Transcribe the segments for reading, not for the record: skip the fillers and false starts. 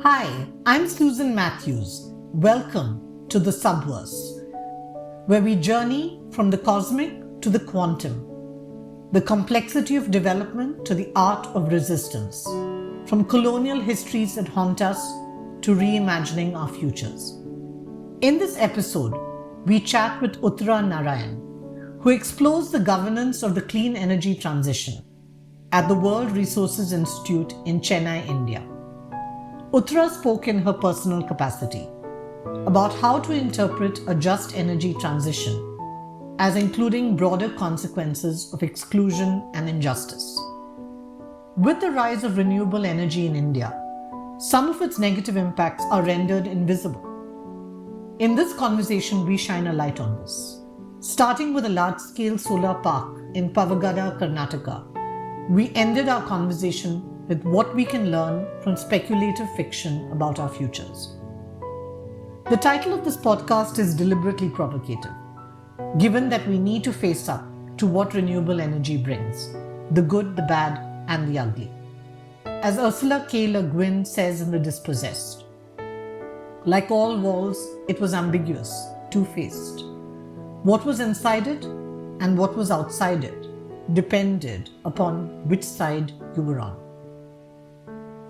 Hi, I'm Susan Matthews. Welcome to the Subverse, where we journey from the cosmic to the quantum, the complexity of development to the art of resistance, from colonial histories that haunt us to reimagining our futures. In this episode, we chat with Uttara Narayan, who explores the governance of the clean energy transition at the World Resources Institute in Chennai, India. Uttara spoke in her personal capacity about how to interpret a just energy transition as including broader consequences of exclusion and injustice. With the rise of renewable energy in India, some of its negative impacts are rendered invisible. In this conversation, we shine a light on this. Starting with a large-scale solar park in Pavagada, Karnataka, we ended our conversation with what we can learn from speculative fiction about our futures. The title of this podcast is deliberately provocative, given that we need to face up to what renewable energy brings, the good, the bad, and the ugly. As Ursula K. Le Guin says in The Dispossessed, like all walls, it was ambiguous, two-faced. What was inside it and what was outside it depended upon which side you were on.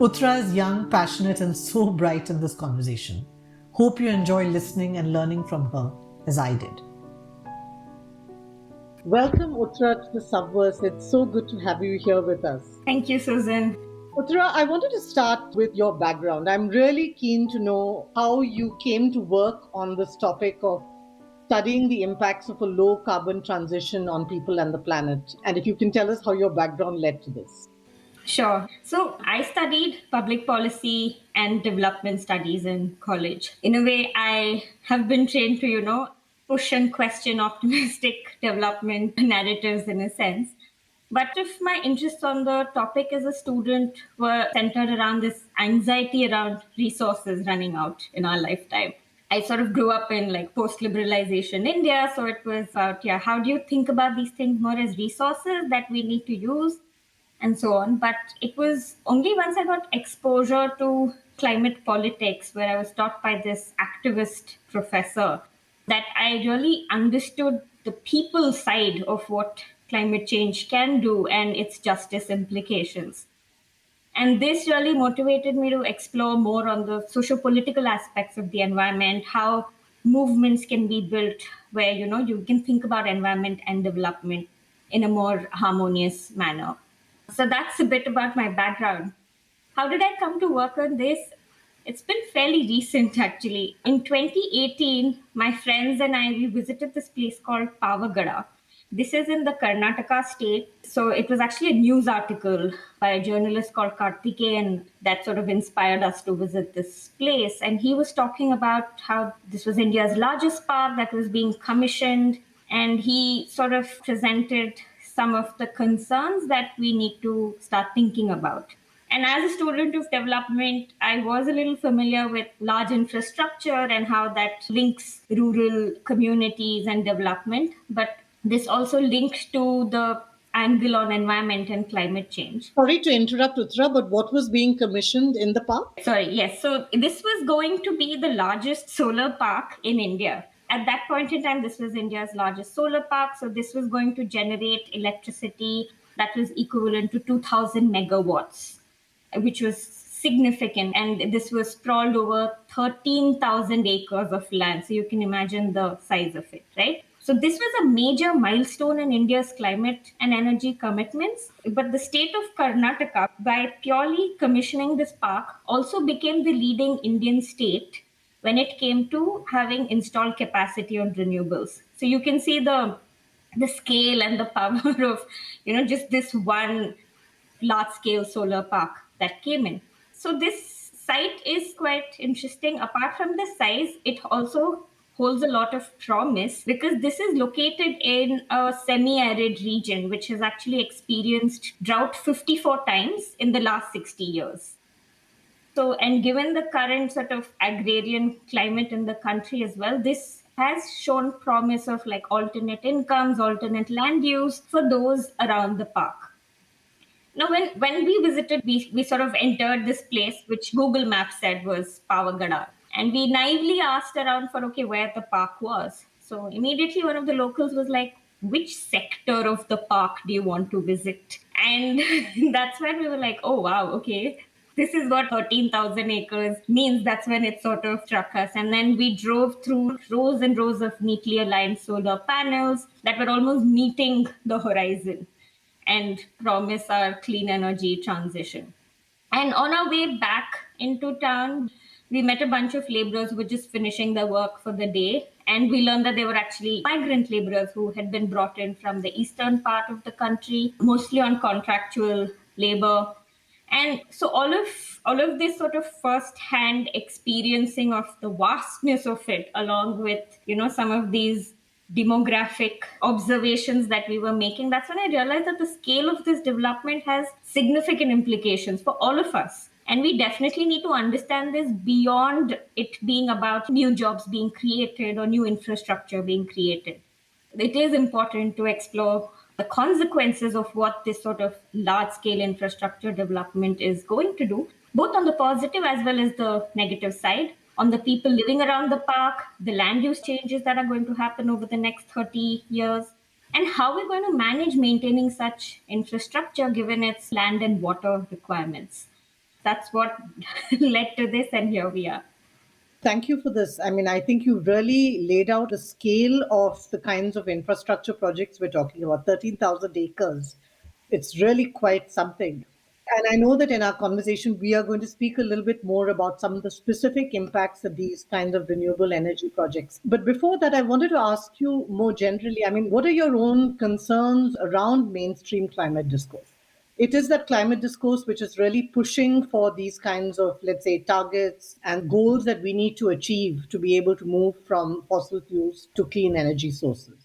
Uttara is young, passionate, and so bright in this conversation. Hope you enjoy listening and learning from her as I did. Welcome, Uttara, to the Subverse. It's so good to have you here with us. Thank you, Susan. Uttara, I wanted to start with your background. I'm really keen to know how you came to work on this topic of studying the impacts of a low carbon transition on people and the planet. And if you can tell us how your background led to this. Sure. So I studied public policy and development studies in college. In a way, I have been trained to, push and question optimistic development narratives in a sense. But if my interests on the topic as a student were centered around this anxiety around resources running out in our lifetime. I sort of grew up in like post-liberalization India. So it was about, how do you think about these things more as resources that we need to use? And so on. But it was only once I got exposure to climate politics, where I was taught by this activist professor, that I really understood the people side of what climate change can do and its justice implications. And this really motivated me to explore more on the socio-political aspects of the environment, how movements can be built where, you can think about environment and development in a more harmonious manner. So that's a bit about my background. How did I come to work on this? It's been fairly recent, actually. In 2018, my friends and I, we visited this place called Pavagada. This is in the Karnataka state. So it was actually a news article by a journalist called Karthikeyan that sort of inspired us to visit this place. And he was talking about how this was India's largest park that was being commissioned. And he sort of presented some of the concerns that we need to start thinking about. And as a student of development, I was a little familiar with large infrastructure and how that links rural communities and development. But this also linked to the angle on environment and climate change. Sorry to interrupt, Uttara, but what was being commissioned in the park? Sorry, yes. So this was going to be the largest solar park in India. At that point in time, this was India's largest solar park. So this was going to generate electricity that was equivalent to 2,000 megawatts, which was significant. And this was sprawled over 13,000 acres of land. So you can imagine the size of it, right? So this was a major milestone in India's climate and energy commitments. But the state of Karnataka, by purely commissioning this park, also became the leading Indian state when it came to having installed capacity on renewables. So you can see the scale and the power of, just this one large-scale solar park that came in. So this site is quite interesting. Apart from the size, it also holds a lot of promise because this is located in a semi-arid region, which has actually experienced drought 54 times in the last 60 years. So, and given the current sort of agrarian climate in the country as well, this has shown promise of like alternate incomes, alternate land use for those around the park. Now, when we visited, we sort of entered this place, which Google Maps said was Pavagada. And we naively asked around for, okay, where the park was. So immediately one of the locals was like, which sector of the park do you want to visit? And that's when we were like, oh, wow, okay. This is what 13,000 acres means. That's when it sort of struck us. And then we drove through rows and rows of neatly aligned solar panels that were almost meeting the horizon and promise our clean energy transition. And on our way back into town, we met a bunch of laborers who were just finishing their work for the day. And we learned that they were actually migrant laborers who had been brought in from the eastern part of the country, mostly on contractual labor. And so all of this sort of first-hand experiencing of the vastness of it, along with some of these demographic observations that we were making, that's when I realized that the scale of this development has significant implications for all of us. And we definitely need to understand this beyond it being about new jobs being created or new infrastructure being created. It is important to explore the consequences of what this sort of large scale infrastructure development is going to do, both on the positive as well as the negative side, on the people living around the park, the land use changes that are going to happen over the next 30 years, and how we're going to manage maintaining such infrastructure given its land and water requirements. That's what led to this, and here we are. Thank you for this. I mean, I think you've really laid out a scale of the kinds of infrastructure projects we're talking about 13,000 acres. It's really quite something. And I know that in our conversation, we are going to speak a little bit more about some of the specific impacts of these kinds of renewable energy projects. But before that, I wanted to ask you more generally, I mean, what are your own concerns around mainstream climate discourse? It is that climate discourse which is really pushing for these kinds of, let's say, targets and goals that we need to achieve to be able to move from fossil fuels to clean energy sources.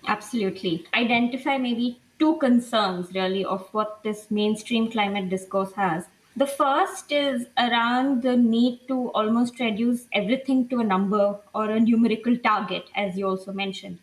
Absolutely. Identify maybe two concerns really of what this mainstream climate discourse has. The first is around the need to almost reduce everything to a number or a numerical target, as you also mentioned.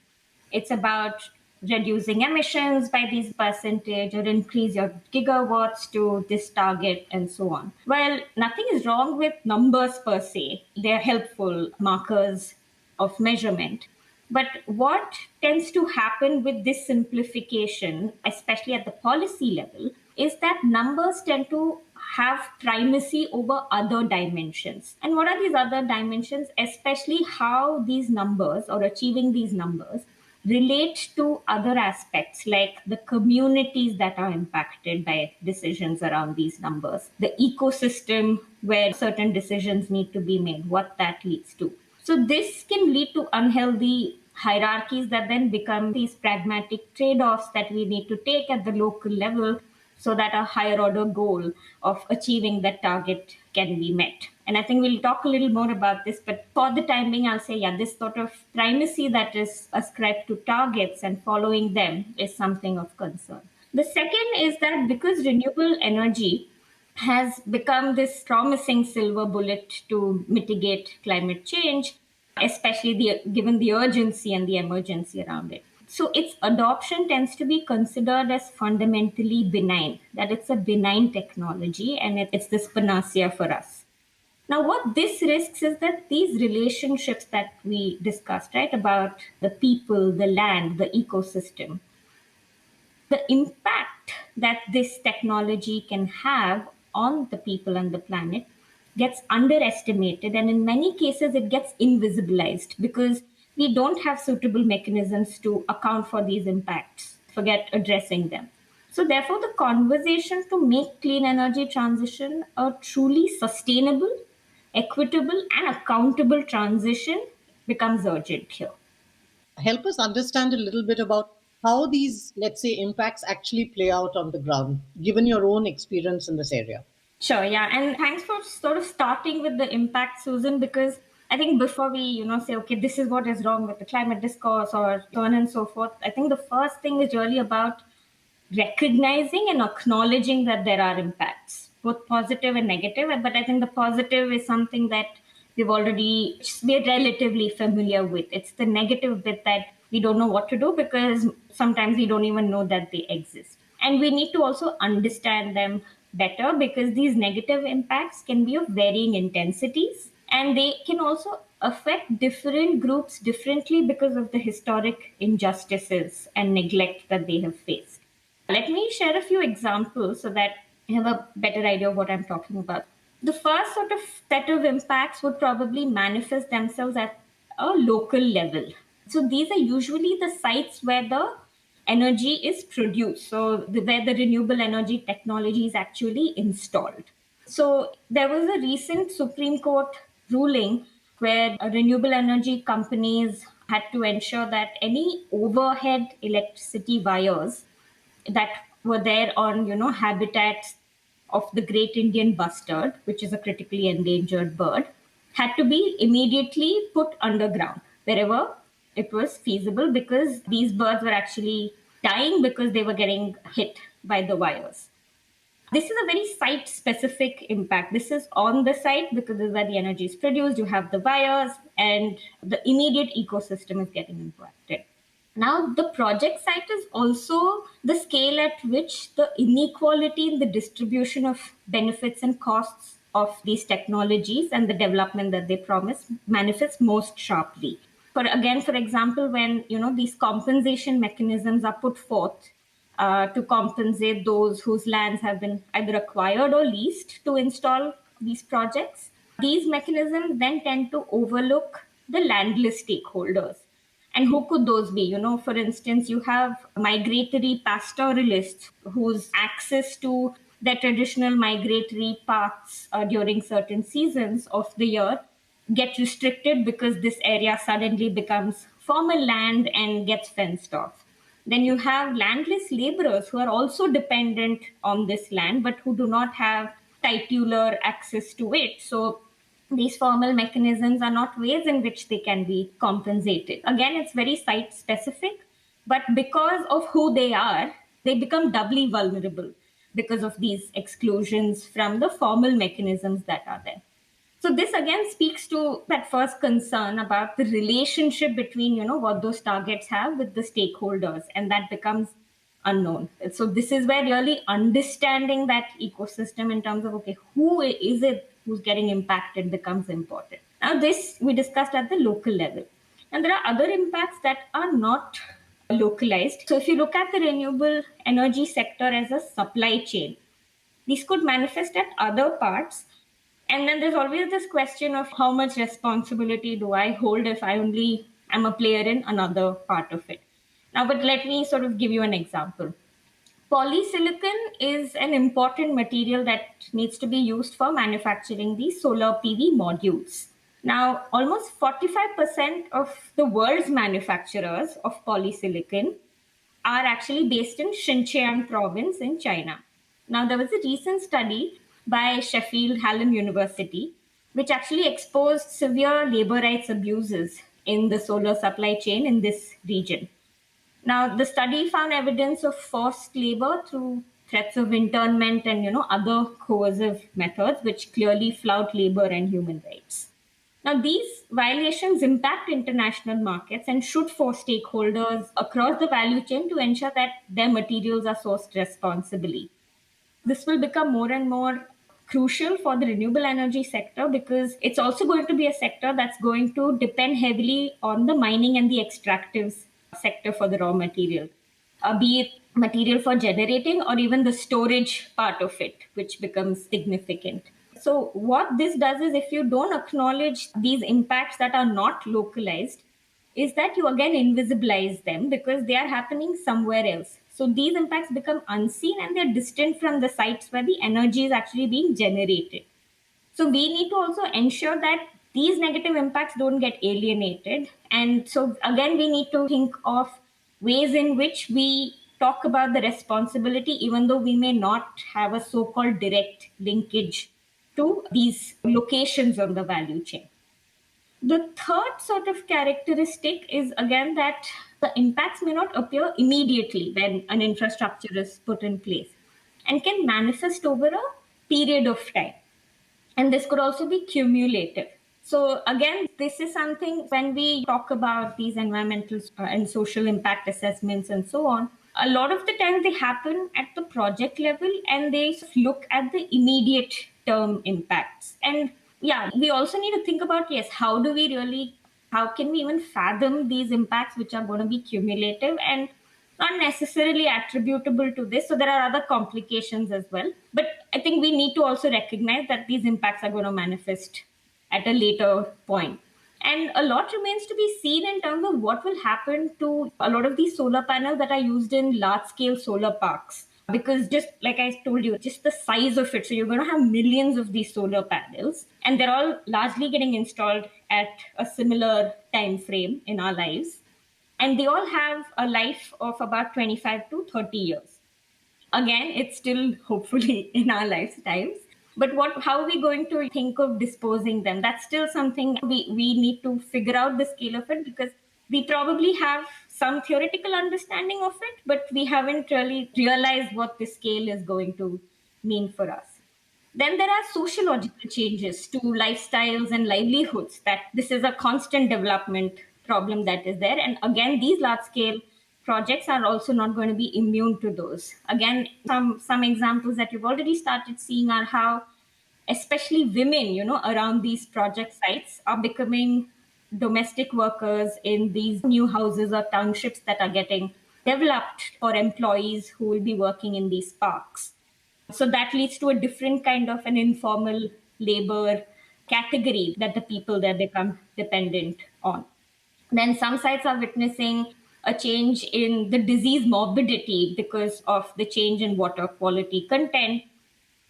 It's about reducing emissions by this percentage or increase your gigawatts to this target and so on. Well, nothing is wrong with numbers per se. They're helpful markers of measurement. But what tends to happen with this simplification, especially at the policy level, is that numbers tend to have primacy over other dimensions. And what are these other dimensions? Especially how these numbers or achieving these numbers relate to other aspects like the communities that are impacted by decisions around these numbers, the ecosystem where certain decisions need to be made, what that leads to. So this can lead to unhealthy hierarchies that then become these pragmatic trade-offs that we need to take at the local level so that a higher order goal of achieving that target can be met. And I think we'll talk a little more about this, but for the time being, I'll say, yeah, this sort of primacy that is ascribed to targets and following them is something of concern. The second is that because renewable energy has become this promising silver bullet to mitigate climate change, especially given the urgency and the emergency around it. So its adoption tends to be considered as fundamentally benign, that it's a benign technology and it's this panacea for us. Now, what this risks is that these relationships that we discussed, right, about the people, the land, the ecosystem, the impact that this technology can have on the people and the planet gets underestimated, and in many cases it gets invisibilized because we don't have suitable mechanisms to account for these impacts, forget addressing them. So therefore the conversation to make clean energy transition a truly sustainable, equitable and accountable transition becomes urgent here. Help us understand a little bit about how these, let's say, impacts actually play out on the ground, given your own experience in this area. Sure, yeah. And thanks for sort of starting with the impact, Susan, because I think before we, say, okay, this is what is wrong with the climate discourse or so on and so forth, I think the first thing is really about recognizing and acknowledging that there are impacts, both positive and negative. But I think the positive is something that we're relatively familiar with. It's the negative bit that we don't know what to do because sometimes we don't even know that they exist. And we need to also understand them better because these negative impacts can be of varying intensities and they can also affect different groups differently because of the historic injustices and neglect that they have faced. Let me share a few examples so that you have a better idea of what I'm talking about. The first sort of set of impacts would probably manifest themselves at a local level. So these are usually the sites where the energy is produced, so where the renewable energy technology is actually installed. So there was a recent Supreme Court ruling where renewable energy companies had to ensure that any overhead electricity wires that were there on habitats of the great Indian bustard, which is a critically endangered bird, had to be immediately put underground wherever it was feasible because these birds were actually dying because they were getting hit by the wires. This is a very site specific impact. This is on the site because this is where the energy is produced. You have the wires, and the immediate ecosystem is getting impacted. Now, the project site is also the scale at which the inequality in the distribution of benefits and costs of these technologies and the development that they promise manifests most sharply. For example, when these compensation mechanisms are put forth to compensate those whose lands have been either acquired or leased to install these projects, these mechanisms then tend to overlook the landless stakeholders. And who could those be? For instance, you have migratory pastoralists whose access to their traditional migratory paths during certain seasons of the year get restricted because this area suddenly becomes formal land and gets fenced off. Then you have landless laborers who are also dependent on this land but who do not have titular access to it. So these formal mechanisms are not ways in which they can be compensated. Again, it's very site specific, but because of who they are, they become doubly vulnerable because of these exclusions from the formal mechanisms that are there. So this again speaks to that first concern about the relationship between what those targets have with the stakeholders, and that becomes unknown. So this is where really understanding that ecosystem in terms of okay, who is it who's getting impacted becomes important. Now this we discussed at the local level, and there are other impacts that are not localized. So if you look at the renewable energy sector as a supply chain, these could manifest at other parts. And then there's always this question of how much responsibility do I hold if I only am a player in another part of it. Now, but let me sort of give you an example. Polysilicon is an important material that needs to be used for manufacturing these solar PV modules. Now, almost 45% of the world's manufacturers of polysilicon are actually based in Xinjiang province in China. Now, there was a recent study by Sheffield Hallam University, which actually exposed severe labor rights abuses in the solar supply chain in this region. Now, the study found evidence of forced labor through threats of internment and other coercive methods, which clearly flout labor and human rights. Now, these violations impact international markets and should force stakeholders across the value chain to ensure that their materials are sourced responsibly. This will become more and more crucial for the renewable energy sector because it's also going to be a sector that's going to depend heavily on the mining and the extractives sector for the raw material, be it material for generating or even the storage part of it, which becomes significant. So, what this does is if you don't acknowledge these impacts that are not localized, is that you again invisibilize them because they are happening somewhere else. So these impacts become unseen and they're distant from the sites where the energy is actually being generated. So we need to also ensure that these negative impacts don't get alienated. And so again, we need to think of ways in which we talk about the responsibility, even though we may not have a so called direct linkage to these locations on the value chain. The third sort of characteristic is again that the impacts may not appear immediately when an infrastructure is put in place and can manifest over a period of time. And this could also be cumulative. So, again, this is something when we talk about these environmental and social impact assessments and so on. A lot of the time they happen at the project level and they look at the immediate term impacts. And yeah, we also need to think about, yes, how can we even fathom these impacts which are going to be cumulative and not necessarily attributable to this. So there are other complications as well. But I think we need to also recognize that these impacts are going to manifest at a later point. And a lot remains to be seen in terms of what will happen to a lot of these solar panels that are used in large scale solar parks. Because just like I told you, just the size of it. So you're going to have millions of these solar panels, and they're all largely getting installed at a similar time frame in our lives. And they all have a life of about 25 to 30 years. Again, it's still hopefully in our lifetimes, but how are we going to think of disposing them? That's still something we need to figure out the scale of it, because we probably have some theoretical understanding of it, but we haven't really realized what the scale is going to mean for us. Then there are sociological changes to lifestyles and livelihoods, that this is a constant development problem that is there. And again, these large scale projects are also not going to be immune to those. Again, some examples that you've already started seeing are how especially women, around these project sites are becoming domestic workers in these new houses or townships that are getting developed for employees who will be working in these parks. So that leads to a different kind of an informal labor category that the people there become dependent on. Then some sites are witnessing a change in the disease morbidity because of the change in water quality content,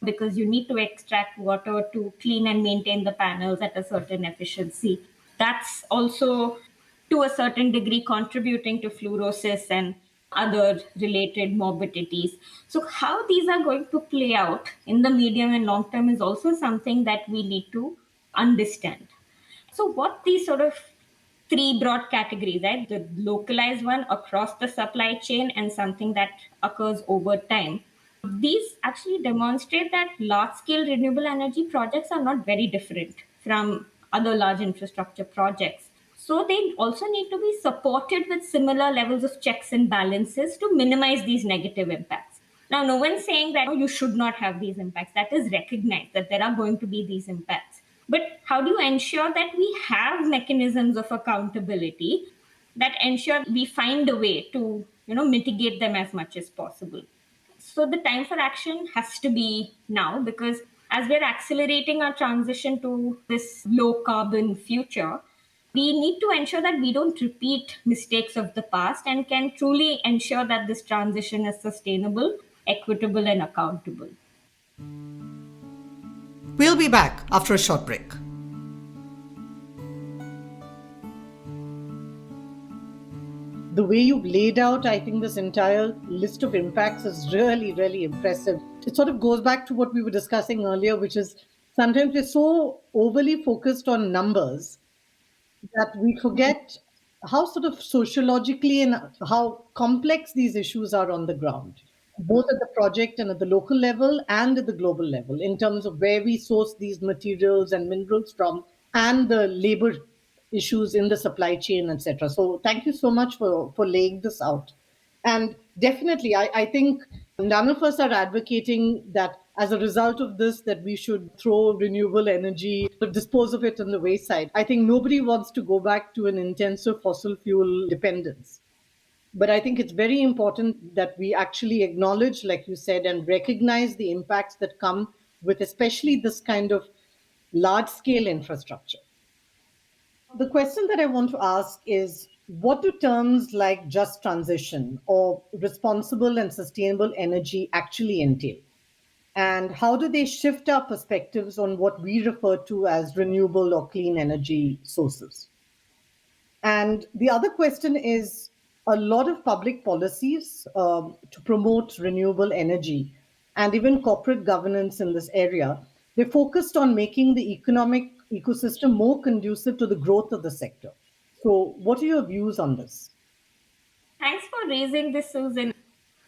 because you need to extract water to clean and maintain the panels at a certain efficiency. That's also, to a certain degree, contributing to fluorosis and other related morbidities. So, how these are going to play out in the medium and long term is also something that we need to understand. So, what these sort of three broad categories, right? The localized one across the supply chain and something that occurs over time. These actually demonstrate that large scale renewable energy projects are not very different from other large infrastructure projects. So they also need to be supported with similar levels of checks and balances to minimize these negative impacts. Now, no one's saying that you should not have these impacts. That is recognized that there are going to be these impacts. But how do you ensure that we have mechanisms of accountability that ensure we find a way to, mitigate them as much as possible? So the time for action has to be now, because as we're accelerating our transition to this low carbon future, we need to ensure that we don't repeat mistakes of the past and can truly ensure that this transition is sustainable, equitable, and accountable. We'll be back after a short break. The way you've laid out, I think, this entire list of impacts is really, really impressive. It sort of goes back to what we were discussing earlier, which is sometimes we're so overly focused on numbers that we forget how sort of sociologically and how complex these issues are on the ground, both at the project and at the local level and at the global level, in terms of where we source these materials and minerals from and the labor issues in the supply chain, etc. So thank you so much for laying this out. And definitely, I think none of us are advocating that as a result of this, that we should throw renewable energy, dispose of it on the wayside. I think nobody wants to go back to an intensive fossil fuel dependence. But I think it's very important that we actually acknowledge, like you said, and recognize the impacts that come with especially this kind of large scale infrastructure. The question that I want to ask is, what do terms like just transition or responsible and sustainable energy actually entail? And how do they shift our perspectives on what we refer to as renewable or clean energy sources? And the other question is, a lot of public policies to promote renewable energy and even corporate governance in this area, they focused on making the economic ecosystem more conducive to the growth of the sector. So, what are your views on this? Thanks for raising this, Susan.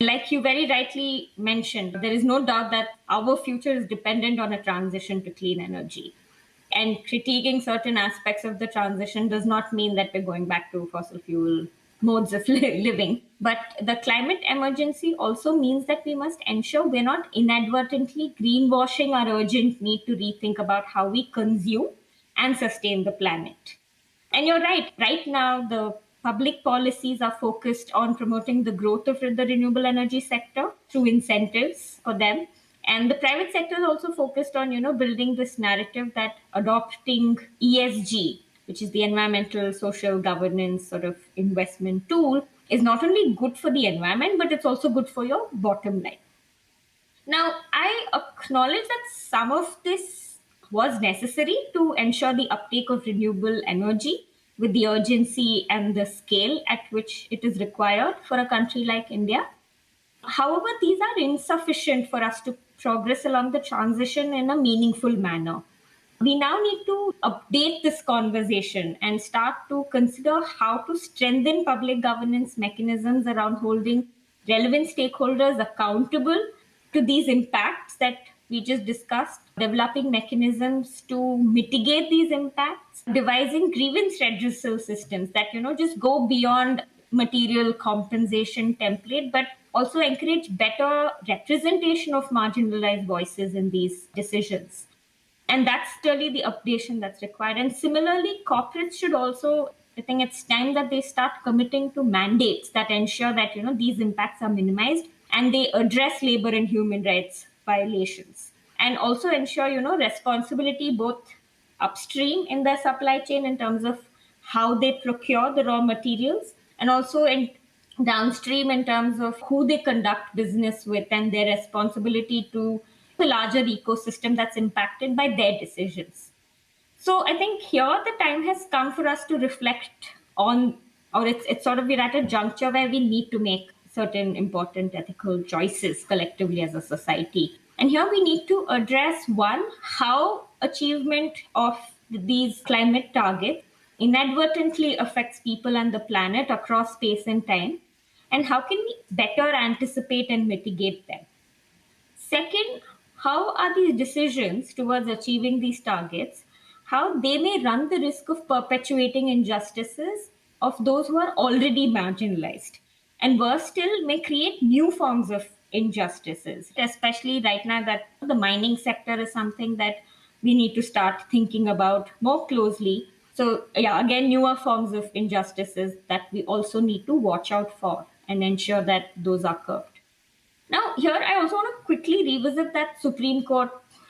Like you very rightly mentioned, there is no doubt that our future is dependent on a transition to clean energy. And critiquing certain aspects of the transition does not mean that we're going back to fossil fuel modes of living. But the climate emergency also means that we must ensure we're not inadvertently greenwashing our urgent need to rethink about how we consume and sustain the planet. And you're right. Right now, the public policies are focused on promoting the growth of the renewable energy sector through incentives for them. And the private sector is also focused on, building this narrative that adopting ESG, which is the environmental social governance sort of investment tool, is not only good for the environment, but it's also good for your bottom line. Now, I acknowledge that some of this was necessary to ensure the uptake of renewable energy with the urgency and the scale at which it is required for a country like India. However, these are insufficient for us to progress along the transition in a meaningful manner. We now need to update this conversation and start to consider how to strengthen public governance mechanisms around holding relevant stakeholders accountable to these impacts that we just discussed, developing mechanisms to mitigate these impacts, devising grievance redressal systems that, just go beyond material compensation template, but also encourage better representation of marginalized voices in these decisions. And that's really the updation that's required. And similarly, corporates should also, I think it's time that they start committing to mandates that ensure that, these impacts are minimized and they address labor and human rights violations. And also ensure, responsibility both upstream in their supply chain in terms of how they procure the raw materials, and also in downstream in terms of who they conduct business with and their responsibility to the larger ecosystem that's impacted by their decisions. So I think here the time has come for us to reflect on, or it's sort of we're at a juncture where we need to make certain important ethical choices collectively as a society. And here we need to address one, how achievement of these climate targets inadvertently affects people and the planet across space and time, and how can we better anticipate and mitigate them. Second, how are these decisions towards achieving these targets, how they may run the risk of perpetuating injustices of those who are already marginalized, and worse still, may create new forms of injustices, especially right now that the mining sector is something that we need to start thinking about more closely. So, yeah, again, newer forms of injustices that we also need to watch out for and ensure that those are curbed. Now, here I also want to quickly revisit that Supreme Court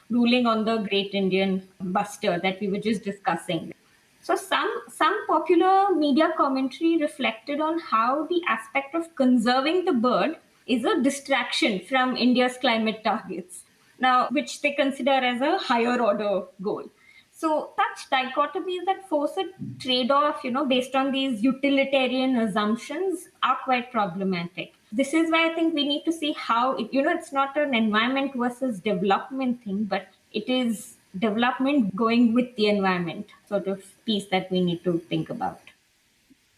ruling on the Great Indian Buster that we were just discussing. So, some popular media commentary reflected on how the aspect of conserving the bird is a distraction from India's climate targets, now which they consider as a higher order goal. So such dichotomies that force a trade-off, based on these utilitarian assumptions are quite problematic. This is why I think we need to see how it's not an environment versus development thing, but it is development going with the environment sort of piece that we need to think about.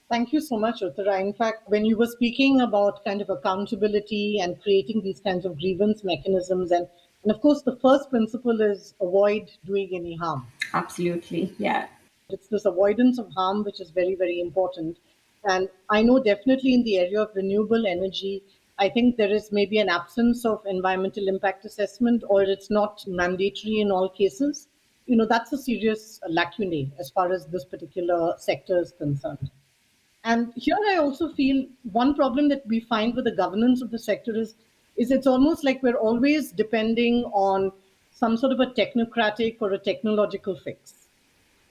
Thank you so much, Uttara. In fact, when you were speaking about kind of accountability and creating these kinds of grievance mechanisms, and of course, the first principle is avoid doing any harm. Absolutely. Yeah. It's this avoidance of harm which is very, very important. And I know definitely in the area of renewable energy, I think there is maybe an absence of environmental impact assessment, or it's not mandatory in all cases. That's a serious lacunae as far as this particular sector is concerned. And here I also feel one problem that we find with the governance of the sector is it's almost like we're always depending on some sort of a technocratic or a technological fix.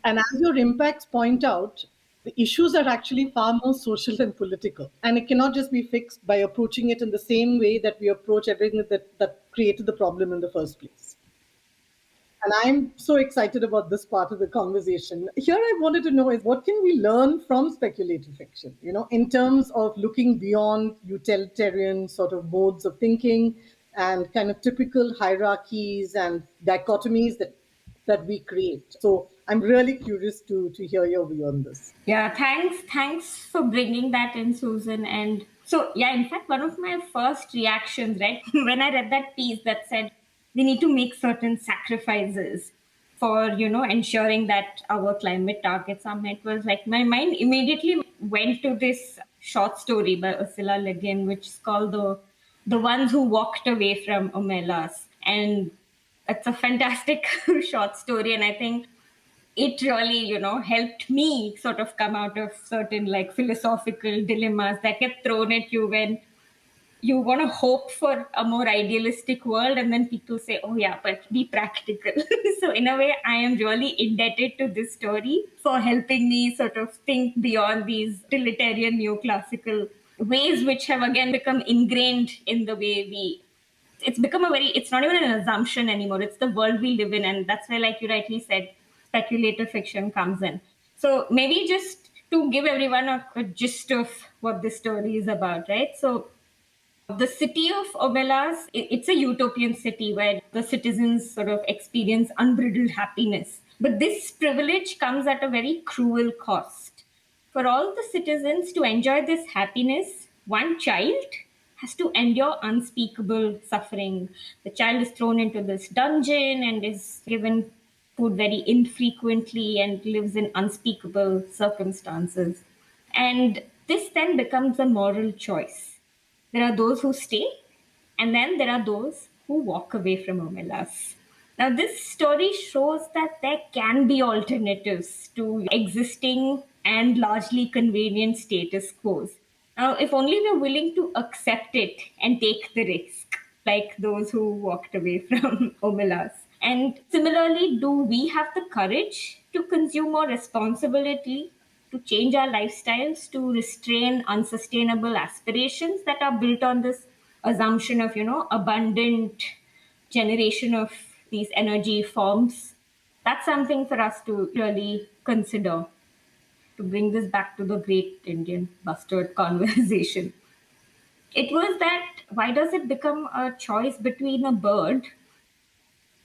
And as your impacts point out, the issues are actually far more social and political. And it cannot just be fixed by approaching it in the same way that we approach everything that created the problem in the first place. And I'm so excited about this part of the conversation. Here, I wanted to know is what can we learn from speculative fiction, in terms of looking beyond utilitarian sort of modes of thinking and kind of typical hierarchies and dichotomies that we create. So I'm really curious to hear your view on this. Yeah, thanks for bringing that in, Susan. And so, yeah, in fact, one of my first reactions, right, when I read that piece that said we need to make certain sacrifices for, ensuring that our climate targets are met, was like my mind immediately went to this short story by Ursula Le Guin, which is called the Ones Who Walked Away from Omelas. And it's a fantastic short story. And I think it really, helped me sort of come out of certain like philosophical dilemmas that get thrown at you when you want to hope for a more idealistic world, and then people say, oh yeah, but be practical. So in a way, I am really indebted to this story for helping me sort of think beyond these utilitarian neoclassical ways, which have again become ingrained in the way it's become it's not even an assumption anymore, it's the world we live in. And that's where, like you rightly said, speculative fiction comes in. So maybe just to give everyone a gist of what this story is about, right? So the city of Obelas, it's a utopian city where the citizens sort of experience unbridled happiness. But this privilege comes at a very cruel cost. For all the citizens to enjoy this happiness, one child has to endure unspeakable suffering. The child is thrown into this dungeon and is given food very infrequently and lives in unspeakable circumstances. And this then becomes a moral choice. There are those who stay, and then there are those who walk away from Omelas. Now, this story shows that there can be alternatives to existing and largely convenient status quos. Now, if only we're willing to accept it and take the risk, like those who walked away from Omelas. And similarly, do we have the courage to consume more responsibly, to change our lifestyles, to restrain unsustainable aspirations that are built on this assumption of, abundant generation of these energy forms? That's something for us to really consider, to bring this back to the great Indian bustard conversation. It was that why does it become a choice between a bird,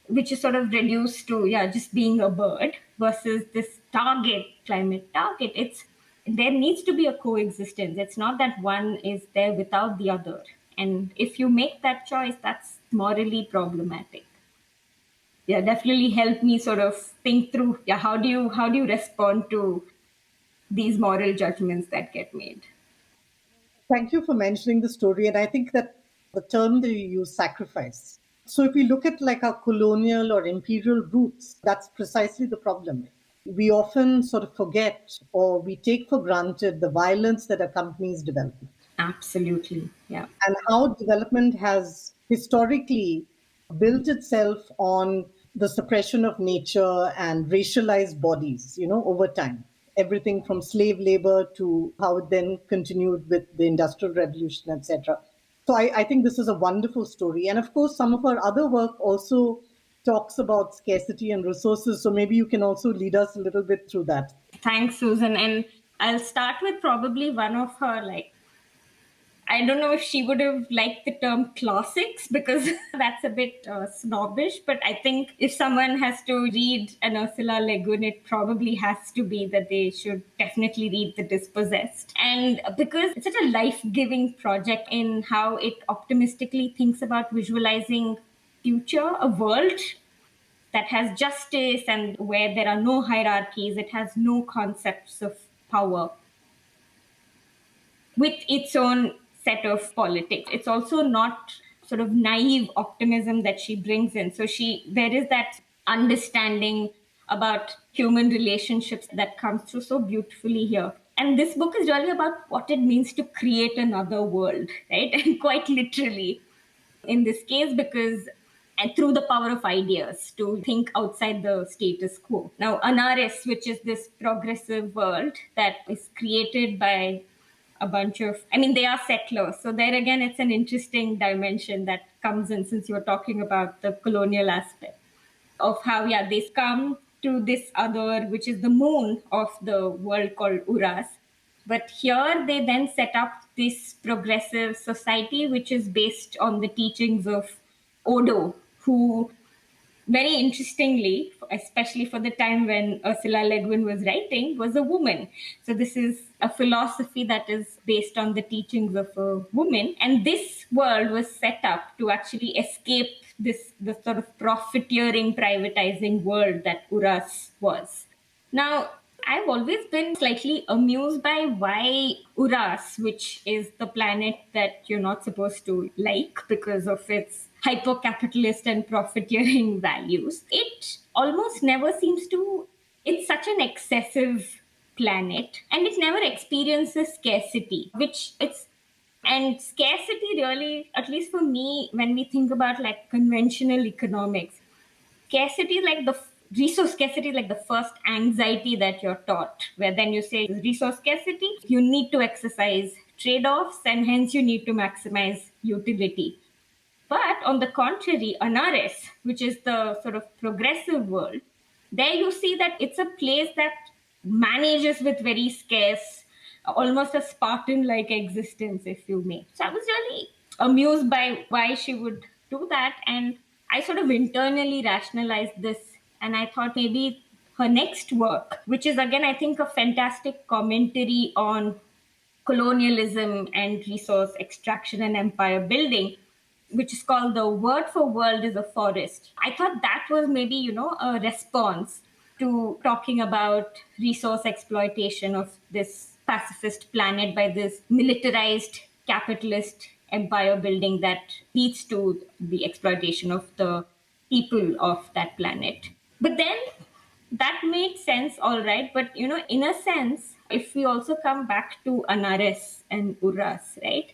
which is sort of reduced to just being a bird, versus this climate target? It's there needs to be a coexistence. It's not that one is there without the other. And if you make that choice, that's morally problematic. Definitely help me sort of think through how do you respond to these moral judgments that get made. Thank you for mentioning the story. And I think that the term that you use, sacrifice. So if we look at like our colonial or imperial roots, that's precisely the problem. We often sort of forget or we take for granted the violence that accompanies development. Absolutely. Yeah. And how development has historically built itself on the suppression of nature and racialized bodies, over time. Everything from slave labor to how it then continued with the Industrial Revolution, etc. So I think this is a wonderful story. And of course, some of our other work also talks about scarcity and resources. So maybe you can also lead us a little bit through that. Thanks, Susan. And I'll start with probably one of her, I don't know if she would have liked the term classics because that's a bit snobbish, but I think if someone has to read an Ursula Le Guin, it probably has to be that they should definitely read The Dispossessed. And because it's such a life-giving project in how it optimistically thinks about visualizing future, a world that has justice and where there are no hierarchies, it has no concepts of power, with its own set of politics. It's also not sort of naive optimism that she brings in. So there is that understanding about human relationships that comes through so beautifully here. And this book is really about what it means to create another world, right? And quite literally in this case, because and through the power of ideas to think outside the status quo. Now, Anaris, which is this progressive world that is created by a bunch of, they are settlers. So there again, it's an interesting dimension that comes in since you're talking about the colonial aspect of how, they come to this other, which is the moon of the world called Uras. But here they then set up this progressive society, which is based on the teachings of Odo, who very interestingly, especially for the time when Ursula Le Guin was writing, was a woman. So this is a philosophy that is based on the teachings of a woman. And this world was set up to actually escape the sort of profiteering, privatizing world that Uras was. Now, I've always been slightly amused by why Uras, which is the planet that you're not supposed to like because of its hyper-capitalist and profiteering values, it almost never seems to, it's such an excessive planet and it never experiences scarcity, which it's, and scarcity really, at least for me, when we think about like conventional economics, scarcity is like the resource scarcity is like the first anxiety that you're taught, where then you say resource scarcity, you need to exercise trade-offs and hence you need to maximize utility. But on the contrary, Anaris, which is the sort of progressive world, there you see that it's a place that manages with very scarce, almost a Spartan like existence, if you may. So I was really amused by why she would do that. And I sort of internally rationalized this. And I thought maybe her next work, which is again, I think, a fantastic commentary on colonialism and resource extraction and empire building, which is called The Word for World is a Forest. I thought that was maybe, a response to talking about resource exploitation of this pacifist planet by this militarized capitalist empire building that leads to the exploitation of the people of that planet. But then that made sense, all right. But in a sense, if we also come back to Anaris and Uras, right?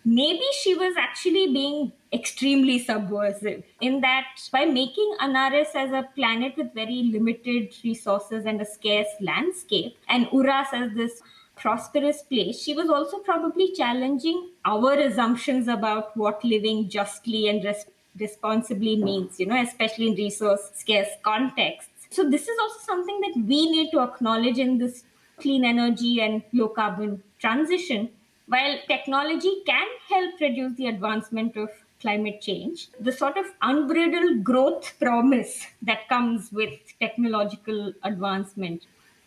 Maybe she was actually being extremely subversive in that by making Anaris as a planet with very limited resources and a scarce landscape, and Uras as this prosperous place, she was also probably challenging our assumptions about what living justly and responsibly means, especially in resource scarce contexts. So, this is also something that we need to acknowledge in this clean energy and low carbon transition. While technology can help reduce the advancement of climate change, the sort of unbridled growth promise that comes with technological advancement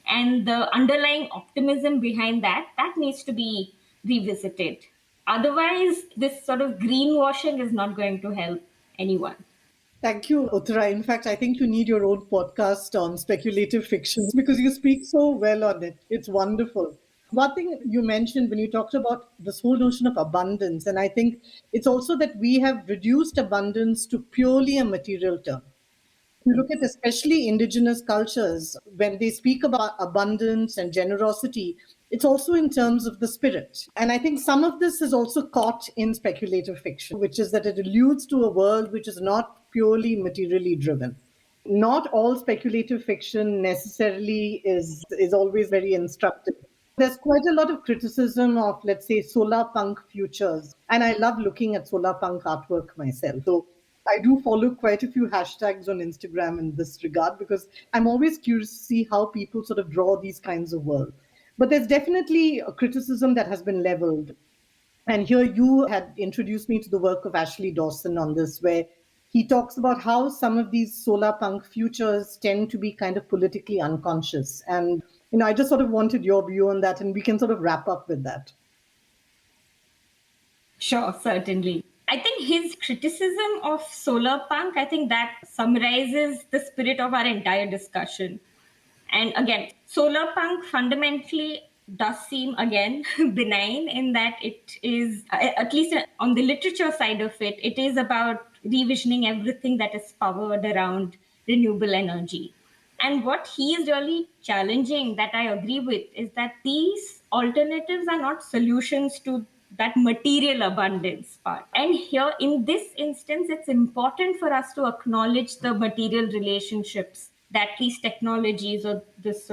and the underlying optimism behind that needs to be revisited. Otherwise, this sort of greenwashing is not going to help anyone. Thank you, Uttara. In fact, I think you need your own podcast on speculative fiction because you speak so well on it. It's wonderful. One thing you mentioned when you talked about this whole notion of abundance, and I think it's also that we have reduced abundance to purely a material term. You look at especially indigenous cultures, when they speak about abundance and generosity, it's also in terms of the spirit. And I think some of this is also caught in speculative fiction, which is that it alludes to a world which is not purely materially driven. Not all speculative fiction necessarily is always very instructive. There's quite a lot of criticism of, let's say, solar punk futures. And I love looking at solar punk artwork myself. So I do follow quite a few hashtags on Instagram in this regard because I'm always curious to see how people sort of draw these kinds of worlds. But there's definitely a criticism that has been leveled. And here you had introduced me to the work of Ashley Dawson on this, where he talks about how some of these solar punk futures tend to be kind of politically unconscious. And, I just sort of wanted your view on that, and we can sort of wrap up with that. Sure, certainly. I think his criticism of solar punk, I think that summarizes the spirit of our entire discussion. And again, solar punk fundamentally does seem, again, benign in that it is, at least on the literature side of it, it is about revisioning everything that is powered around renewable energy. And what he is really challenging, that I agree with, is that these alternatives are not solutions to that material abundance part. And here, in this instance, it's important for us to acknowledge the material relationships that these technologies or this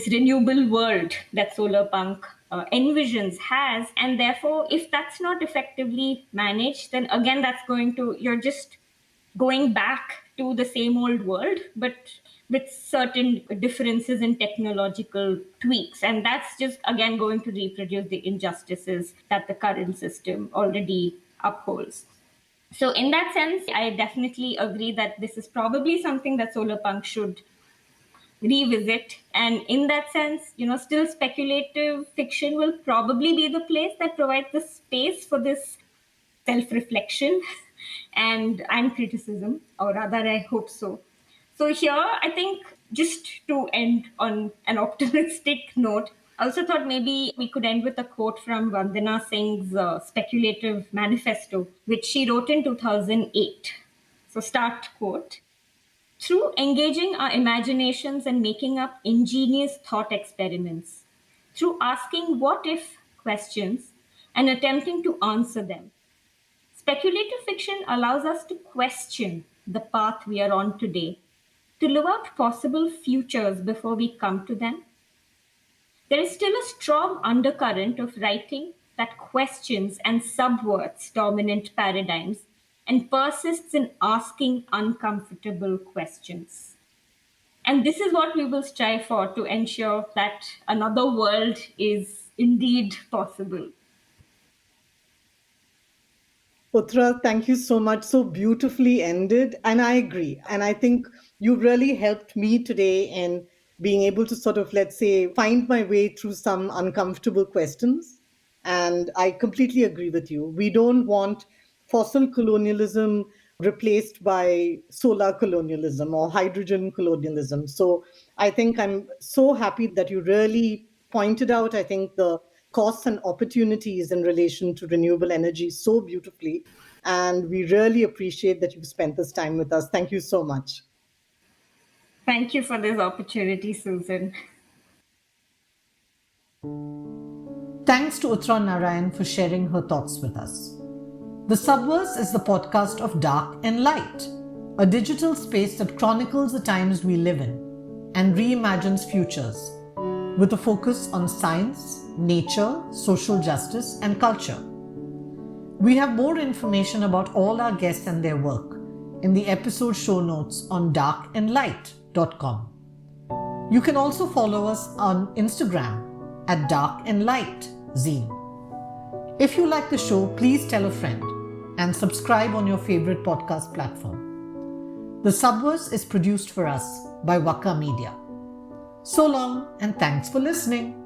renewable world that solar punk envisions has. And therefore, if that's not effectively managed, then again, you're just going back to the same old world, but with certain differences in technological tweaks. And that's just, again, going to reproduce the injustices that the current system already upholds. So, in that sense, I definitely agree that this is probably something that Solarpunk should revisit. And in that sense, still speculative fiction will probably be the place that provides the space for this self-reflection and criticism, or rather, I hope so. So here, I think just to end on an optimistic note, I also thought maybe we could end with a quote from Vandana Singh's Speculative Manifesto, which she wrote in 2008. So, start quote. Through engaging our imaginations and making up ingenious thought experiments, through asking what if questions and attempting to answer them, speculative fiction allows us to question the path we are on today, to live out possible futures before we come to them. There is still a strong undercurrent of writing that questions and subverts dominant paradigms and persists in asking uncomfortable questions. And this is what we will strive for to ensure that another world is indeed possible. Uttara, thank you so much. So beautifully ended. And I agree. And I think you really helped me today in being able to sort of, let's say, find my way through some uncomfortable questions. And I completely agree with you. We don't want fossil colonialism replaced by solar colonialism or hydrogen colonialism. So I think I'm so happy that you really pointed out, I think, the costs and opportunities in relation to renewable energy so beautifully. And we really appreciate that you've spent this time with us. Thank you so much. Thank you for this opportunity, Susan. Thanks to Uttara Narayan for sharing her thoughts with us. The Subverse is the podcast of Dark and Light, a digital space that chronicles the times we live in and reimagines futures with a focus on science, nature, social justice, and culture. We have more information about all our guests and their work in the episode show notes on darkandlight.com. You can also follow us on Instagram at Dark and Light Zine. If you like the show, please tell a friend and subscribe on your favorite podcast platform. The Subverse is produced for us by Waka Media. So long and thanks for listening.